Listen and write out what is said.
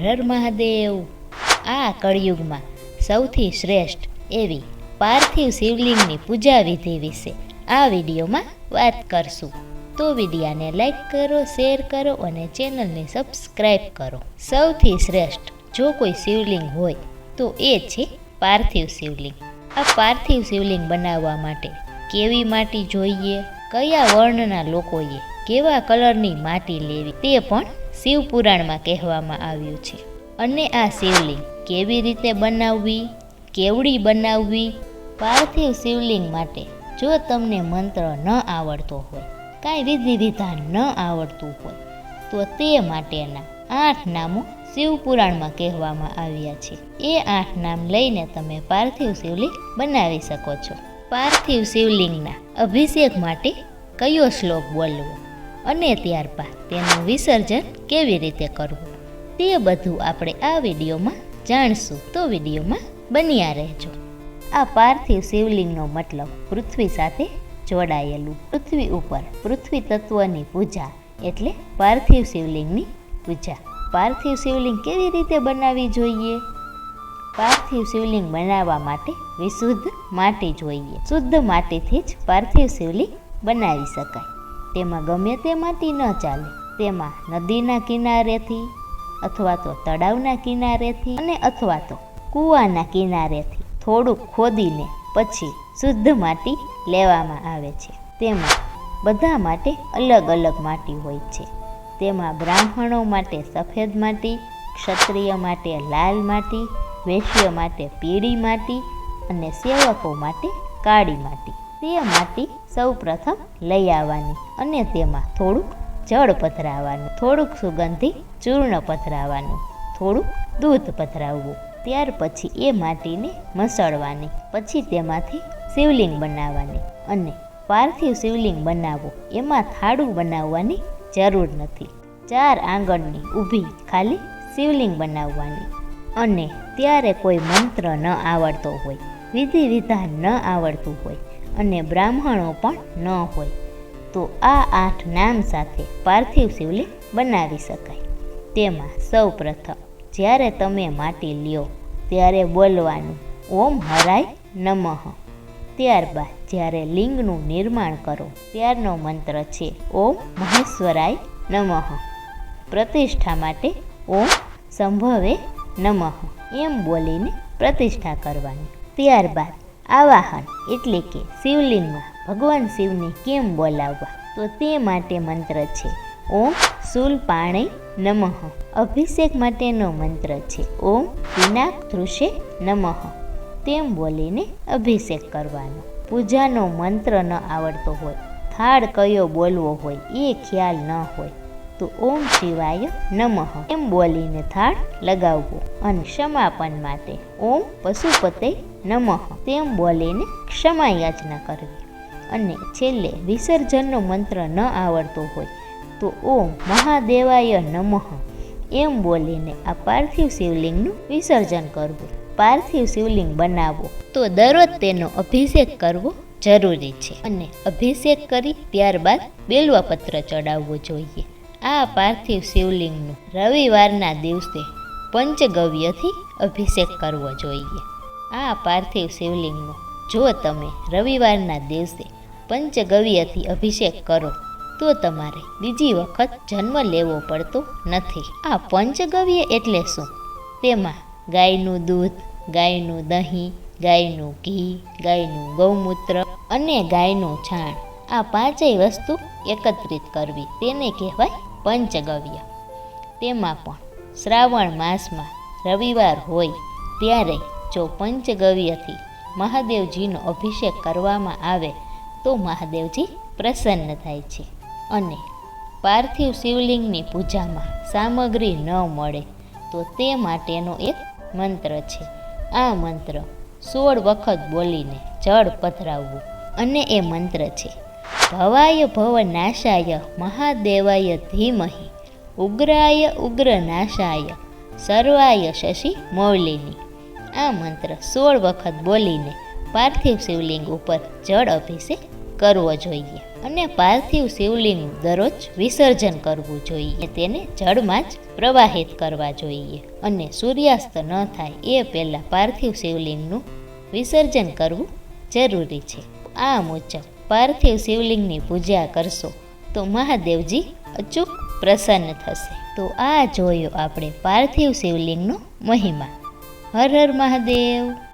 હર મહાદેવ। આ કળિયુગમાં સૌથી શ્રેષ્ઠ એવી પાર્થિવ શિવલિંગની પૂજા વિધિ વિશે આ વિડીયોમાં વાત કરશું। તો વિડીયાને લાઈક કરો, શેર કરો અને ચેનલને સબસ્ક્રાઈબ કરો। સૌથી શ્રેષ્ઠ જો કોઈ શિવલિંગ હોય તો એ છે પાર્થિવ શિવલિંગ। આ પાર્થિવ શિવલિંગ બનાવવા માટે કેવી માટી જોઈએ, કયા વર્ણના લોકોએ કેવા કલરની માટી લેવી તે પણ શિવ પુરાણમાં કહેવામાં આવ્યું છે। અને આ શિવલિંગ કેવી રીતે બનાવવી, કેવડી બનાવવી। પાર્થિવ શિવલિંગ માટે જો તમને મંત્ર ન આવડતો હોય, કાંઈ વિધિ વિધાન ન આવડતું હોય તો તે માટેના 8 નામો શિવ પુરાણમાં કહેવામાં આવ્યા છે। એ 8 નામ લઈને તમે પાર્થિવ શિવલિંગ બનાવી શકો છો। પાર્થિવ શિવલિંગના અભિષેક માટે કયો શ્લોક બોલવો અને ત્યારબાદ તેનું વિસર્જન કેવી રીતે કરવું તે બધું આપણે આ વિડીયોમાં જાણશું। તો વિડીયોમાં બન્યા રહેજો। આ પાર્થિવ શિવલિંગનો મતલબ પૃથ્વી સાથે જોડાયેલું। પૃથ્વી ઉપર પૃથ્વી તત્વની પૂજા એટલે પાર્થિવ શિવલિંગની પૂજા। પાર્થિવ શિવલિંગ કેવી રીતે બનાવવી જોઈએ? પાર્થિવ શિવલિંગ બનાવવા માટે વિશુદ્ધ માટી જોઈએ। શુદ્ધ માટીથી જ પાર્થિવ શિવલિંગ બનાવી શકાય। તેમાં ગમે તે માટી ન ચાલે, તેમાં નદીના કિનારેથી અથવા તો તળાવના કિનારેથી અને અથવા તો કૂવાના કિનારેથી થોડુંક ખોદીને પછી શુદ્ધ માટી લેવામાં આવે છે। તેમાં બધા માટે અલગ અલગ માટી હોય છે। તેમાં બ્રાહ્મણો માટે સફેદ માટી, ક્ષત્રિય માટે લાલ માટી, વૈશ્ય માટે પીળી માટી અને સેવકો માટે કાળી માટી। તે માટી સૌ પ્રથમ લઈ આવવાની અને તેમાં થોડુંક જળ પધરાવવાનું, થોડુંક સુગંધી ચૂર્ણ પધરાવવાનું, થોડુંક દૂધ પધરાવવું। ત્યાર પછી એ માટીને મસળવાની, પછી તેમાંથી શિવલિંગ બનાવવાની। અને પાર્થિવ શિવલિંગ બનાવવું એમાં થાળું બનાવવાની જરૂર નથી। 4 આંગળની ઊભી ખાલી શિવલિંગ બનાવવાની। અને ત્યારે કોઈ મંત્ર ન આવડતો હોય, વિધિ વિધાન ન આવડતું હોય અને બ્રાહ્મણો પણ ન હોય તો આ 8 નામ સાથે પાર્થિવ શિવલિંગ બનાવી શકાય। તેમાં સૌ પ્રથમ જ્યારે તમે માટી લ્યો ત્યારે બોલવાનું ઓમ હરાય નમઃ। ત્યારબાદ જ્યારે લિંગનું નિર્માણ કરો ત્યારનો મંત્ર છે ઓમ મહેશ્વરાય નમઃ। પ્રતિષ્ઠા માટે ઓમ સંભવે નમઃ એમ બોલીને પ્રતિષ્ઠા કરવાની। ત્યારબાદ આવાહન એટલે કે શિવલિંગમાં ભગવાન શિવને કેમ બોલાવવા તો તે માટે મંત્ર છે ઓમ શૂલપાણે નમઃ। અભિષેક માટેનો મંત્ર છે ઓમ પિનાકધૃષે નમઃ। તેમ બોલીને અભિષેક કરવાનો। પૂજાનો મંત્ર ન આવડતો હોય, થાળ કયો બોલવો હોય એ ખ્યાલ ન હોય તો ઓમ શિવાય નમઃ એમ બોલીને થાળ લગાવવો। અને ક્ષમાપન માટે ઓમ પશુપતે નમઃ તેમ બોલીને ક્ષમા યાચના કરવી। અને છેલ્લે વિસર્જનનો મંત્ર ન આવડતો હોય તો ઓમ મહાદેવાય નમઃ એમ બોલીને આ પાર્થિવ શિવલિંગનું વિસર્જન કરવું। પાર્થિવ શિવલિંગ બનાવવો તો દરરોજ તેનો અભિષેક કરવો જરૂરી છે અને અભિષેક કરી ત્યારબાદ બેલવાપત્ર ચડાવવો જોઈએ। આ પાર્થિવ શિવલિંગનું રવિવારના દિવસે પંચગવ્યથી અભિષેક કરવો જોઈએ। આ પાર્થિવ શિવલિંગનો જો તમે રવિવારના દિવસે પંચગવ્યથી અભિષેક કરો તો તમારે બીજી વખત જન્મ લેવો પડતો નથી। આ પંચગવ્ય એટલે શું? તેમાં ગાયનું દૂધ, ગાયનું દહીં, ગાયનું ઘી, ગાયનું ગૌમૂત્ર અને ગાયનું છાણ આ 5 વસ્તુ એકત્રિત કરવી તેને કહેવાય પંચગવ્ય। તેમાં પણ શ્રાવણ માસમાં રવિવાર હોય ત્યારે જો પંચગવ્યથી મહાદેવજીનો અભિષેક કરવામાં આવે તો મહાદેવજી પ્રસન્ન થાય છે। અને પાર્થિવ શિવલિંગની પૂજામાં સામગ્રી ન મળે તો તે માટેનો એક મંત્ર છે। આ મંત્ર 16 વખત બોલીને જળ પધરાવવું અને એ મંત્ર છે ભવાય ભવ નાશાય મહાદેવાય ધીમહિ ઉગ્રાય ઉગ્ર નાશાય સર્વાય શશી મૌલિની। આ મંત્ર 16 વખત બોલીને પાર્થિવ શિવલિંગ ઉપર જળ અભિષેક કરવો જોઈએ અને પાર્થિવ શિવલિંગનું દરરોજ વિસર્જન કરવું જોઈએ. તેને જળમાં જ પ્રવાહિત કરવા જોઈએ અને સૂર્યાસ્ત ન થાય એ પહેલાં પાર્થિવ શિવલિંગનું વિસર્જન કરવું જરૂરી છે. આ મુજબ પાર્થિવ શિવલિંગની પૂજા કરશો તો મહાદેવજી અચૂક પ્રસન્ન થશે. તો આ જોયો આપણે પાર્થિવ શિવલિંગનો મહિમા. હર હર મહાદેવ.